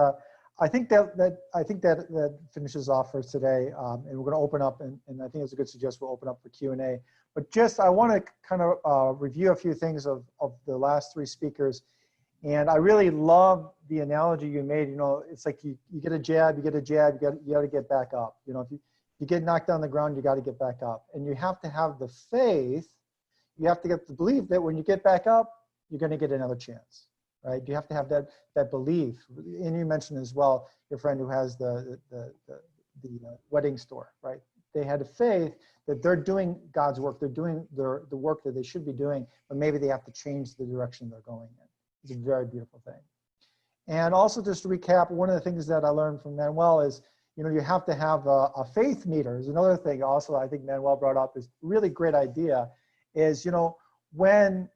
I think that finishes off for today, and we're going to open up, and I think it's a good suggestion. We'll open up for Q&A. But just I want to kind of review a few things of the last three speakers, and I really love the analogy you made. You know, it's like you get a jab, you got to get back up. You know, if you get knocked on the ground, you got to get back up, and you have to have the faith. You have to get the belief that when you get back up, you're going to get another chance. Right? You have to have that belief. And you mentioned as well your friend who has the wedding store, right? They had a faith that they're doing God's work. They're doing the work that they should be doing, but maybe they have to change the direction they're going in. It's a very beautiful thing. And also, just to recap, one of the things that I learned from Manuel is, you know, you have to have a faith meter. Is another thing also I think Manuel brought up is really great idea. Is, you know, when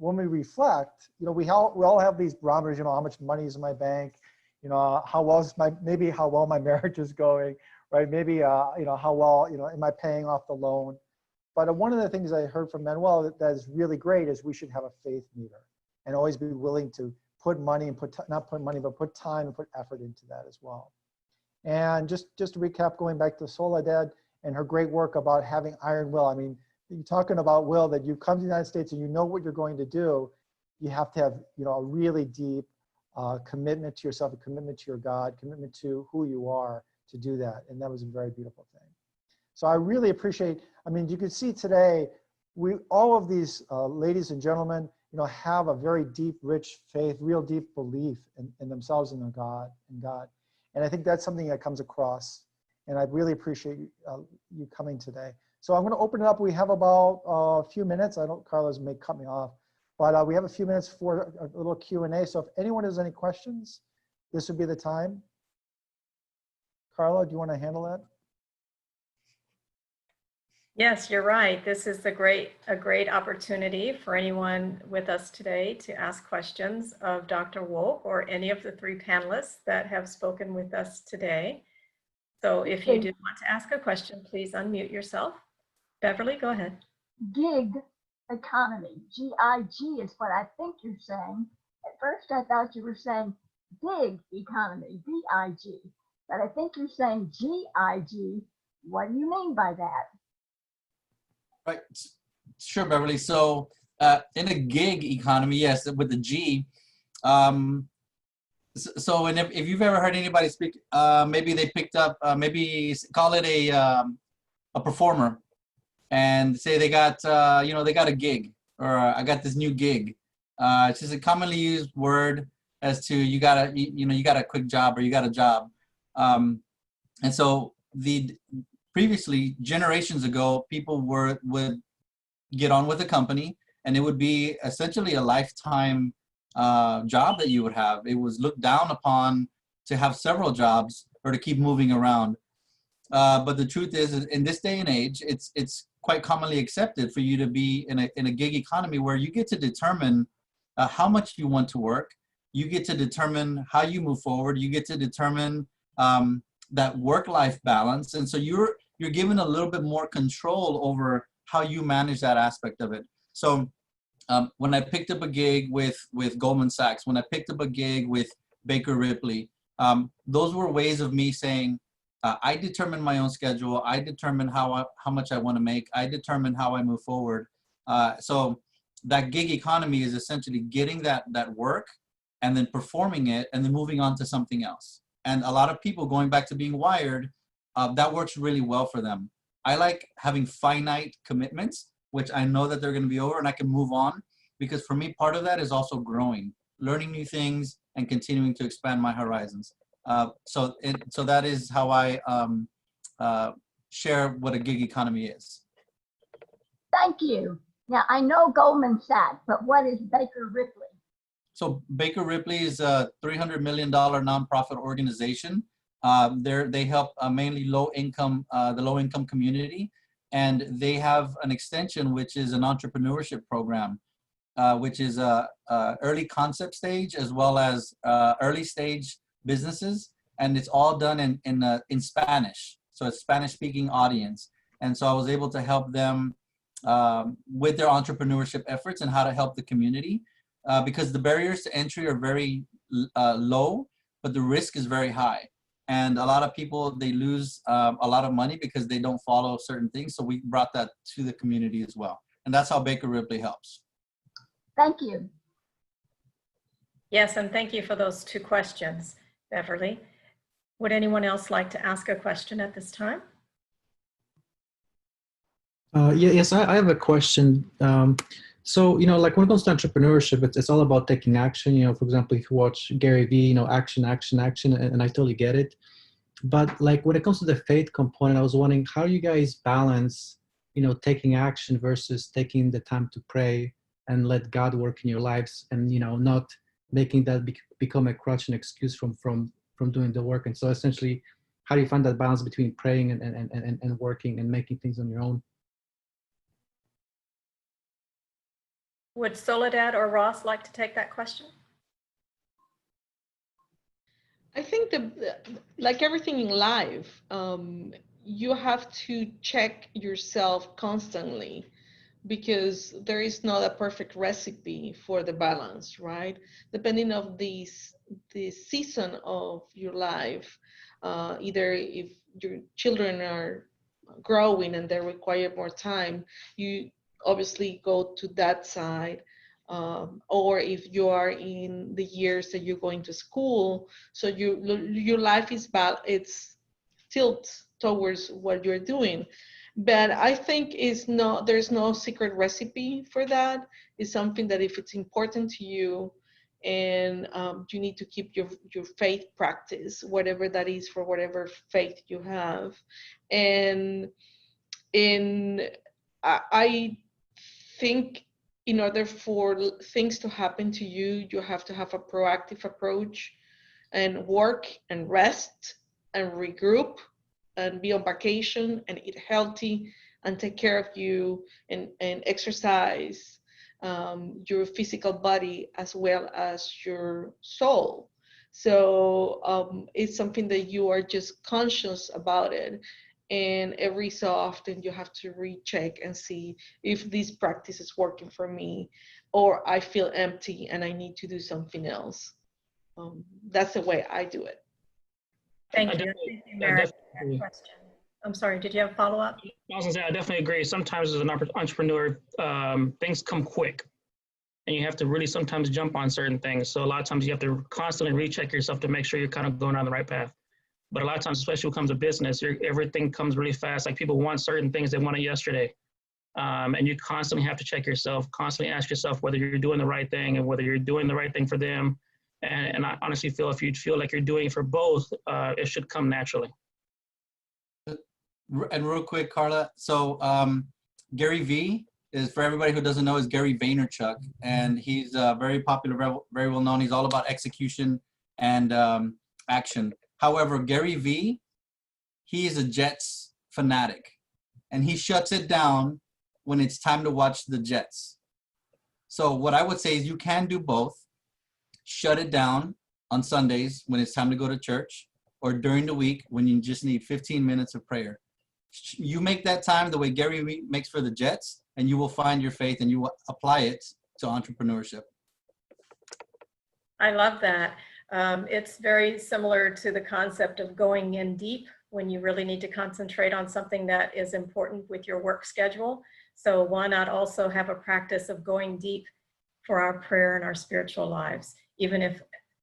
we reflect, you know, we all have these barometers, you know, how much money is in my bank, you know, how well my marriage is going, right? Maybe, you know, how well, you know, am I paying off the loan? But one of the things I heard from Manuel that is really great is we should have a faith meter and always be willing to put money and not put money, but put time and put effort into that as well. And just to recap, going back to Soledad and her great work about having iron will. I mean, you're talking about will, that you come to the United States and you know what you're going to do. You have to have, you know, a really deep commitment to yourself, a commitment to your God, commitment to who you are to do that. And that was a very beautiful thing. So I really appreciate, I mean, you can see today, all of these ladies and gentlemen, you know, have a very deep, rich faith, real deep belief in themselves and in God. And I think that's something that comes across. And I really appreciate you coming today. So I'm going to open it up. We have about a few minutes. Carlos may cut me off, but we have a few minutes for a little Q&A. So if anyone has any questions, this would be the time. Carla, do you want to handle that? Yes, you're right. This is a great opportunity for anyone with us today to ask questions of Dr. Wolk or any of the three panelists that have spoken with us today. So if you do want to ask a question, please unmute yourself. Beverly, go ahead. Gig economy, G-I-G is what I think you're saying. At first I thought you were saying big economy, B-I-G, but I think you're saying G-I-G. What do you mean by that? Right. Sure, Beverly. So in a gig economy, yes, with the G. So and if you've ever heard anybody speak, maybe they picked up, maybe call it a performer, and say they got, you know, they got a gig, or I got this new gig. It's just a commonly used word as to you got a quick job, or you got a job. And so previously, generations ago, people would get on with a company, and it would be essentially a lifetime job that you would have. It was looked down upon to have several jobs or to keep moving around. But the truth is in this day and age, it's quite commonly accepted for you to be in a gig economy where you get to determine how much you want to work. You get to determine how you move forward. You get to determine that work-life balance. And so you're given a little bit more control over how you manage that aspect of it. So when I picked up a gig with Goldman Sachs, when I picked up a gig with Baker Ripley, those were ways of me saying, I determine my own schedule. I determine how much I want to make. I determine how I move forward. So that gig economy is essentially getting that work and then performing it and then moving on to something else. And a lot of people, going back to being wired, that works really well for them. I like having finite commitments, which I know that they're going to be over and I can move on, because for me, part of that is also growing, learning new things and continuing to expand my horizons. So that is how I share what a gig economy is. Thank you. Now, I know Goldman Sachs, but what is Baker Ripley? So Baker Ripley is a $300 million nonprofit organization. They help mainly the low-income community, and they have an extension, which is an entrepreneurship program, which is early concept stage as well as early stage businesses, and it's all done in Spanish. So it's Spanish-speaking audience, and so I was able to help them with their entrepreneurship efforts and how to help the community. Because the barriers to entry are very low. but the risk is very high. And a lot of people, they lose a lot of money because they don't follow certain things. So we brought that to the community as well. And that's how Baker Ripley helps. Thank you. Yes, and thank you for those 2 questions, Beverly. Would anyone else like to ask a question at this time? Yes, I have a question. So, like when it comes to entrepreneurship, it's all about taking action. For example, if you watch Gary Vee, action, action, action, and I totally get it. But like when it comes to the faith component, I was wondering how you guys balance, taking action versus taking the time to pray and let God work in your lives, and not making that become a crutch and excuse from doing the work. And so essentially, how do you find that balance between praying and working and making things on your own? Would Soledad or Ross like to take that question? I think like everything in life, you have to check yourself constantly, because there is not a perfect recipe for the balance, right? Depending on the season of your life, either if your children are growing and they require more time, you obviously go to that side. Or if you are in the years that you're going to school, so your life is it's tilt towards what you're doing. But I think there's no secret recipe for that. It's something that if it's important to you, and you need to keep your faith practice, whatever that is, for whatever faith you have. And I think in order for things to happen to you, you have to have a proactive approach and work and rest and regroup and be on vacation and eat healthy and take care of you and exercise your physical body as well as your soul. So it's something that you are just conscious about it. And every so often you have to recheck and see if this practice is working for me, or I feel empty and I need to do something else. That's the way I do it. Thank you. Thank you, Merritt, for that question. I'm sorry, did you have a follow-up? I was gonna say, I definitely agree. Sometimes as an entrepreneur, things come quick and you have to really sometimes jump on certain things. So a lot of times you have to constantly recheck yourself to make sure you're kind of going down the right path. But a lot of times, especially when it comes to business, everything comes really fast. Like people want certain things, they want it yesterday. And you constantly have to check yourself, constantly ask yourself whether you're doing the right thing and whether you're doing the right thing for them. And I honestly feel if you feel like you're doing it for both, it should come naturally. And real quick, Carla, so Gary Vee is, for everybody who doesn't know, is Gary Vaynerchuk. And he's very popular, very well known. He's all about execution and action. However, Gary Vee, he is a Jets fanatic, and he shuts it down when it's time to watch the Jets. So what I would say is you can do both. Shut it down on Sundays when it's time to go to church, or during the week when you just need 15 minutes of prayer. You make that time the way Gary Vee makes for the Jets, and you will find your faith and you will apply it to entrepreneurship. I love that. It's very similar to the concept of going in deep when you really need to concentrate on something that is important with your work schedule. So why not also have a practice of going deep for our prayer and our spiritual lives, even if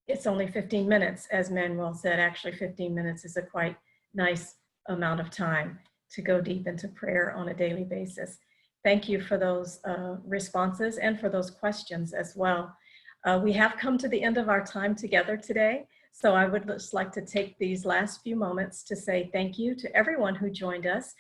it's only 15 minutes, as Manuel said. Actually 15 minutes is a quite nice amount of time to go deep into prayer on a daily basis. Thank you for those responses and for those questions as well. We have come to the end of our time together today, so I would just like to take these last few moments to say thank you to everyone who joined us.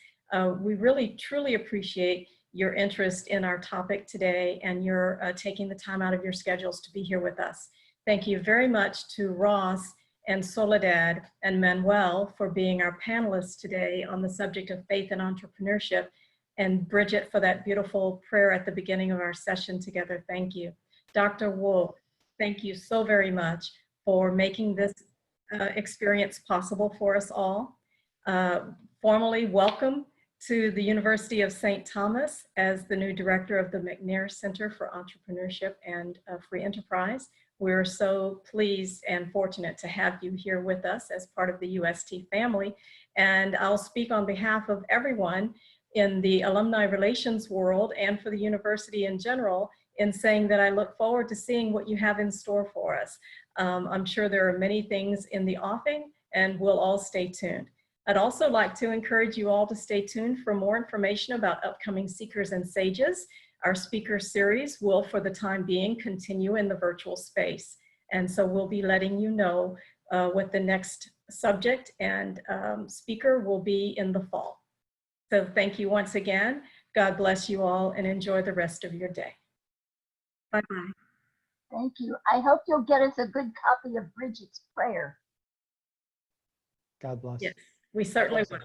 We really, truly appreciate your interest in our topic today and your taking the time out of your schedules to be here with us. Thank you very much to Ross and Soledad and Manuel for being our panelists today on the subject of faith and entrepreneurship, and Bridget for that beautiful prayer at the beginning of our session together. Thank you. Dr. Wolf, thank you so very much for making this experience possible for us all. Formally welcome to the University of St. Thomas as the new director of the McNair Center for Entrepreneurship and Free Enterprise. We're so pleased and fortunate to have you here with us as part of the UST family. And I'll speak on behalf of everyone in the alumni relations world and for the university in general in saying that I look forward to seeing what you have in store for us. I'm sure there are many things in the offing, and we'll all stay tuned. I'd also like to encourage you all to stay tuned for more information about upcoming Seekers and Sages. Our speaker series will, for the time being, continue in the virtual space. And so we'll be letting you know what the next subject and speaker will be in the fall. So thank you once again. God bless you all and enjoy the rest of your day. Bye-bye. Thank you. I hope you'll get us a good copy of Bridget's prayer. God bless. Yes, we certainly will.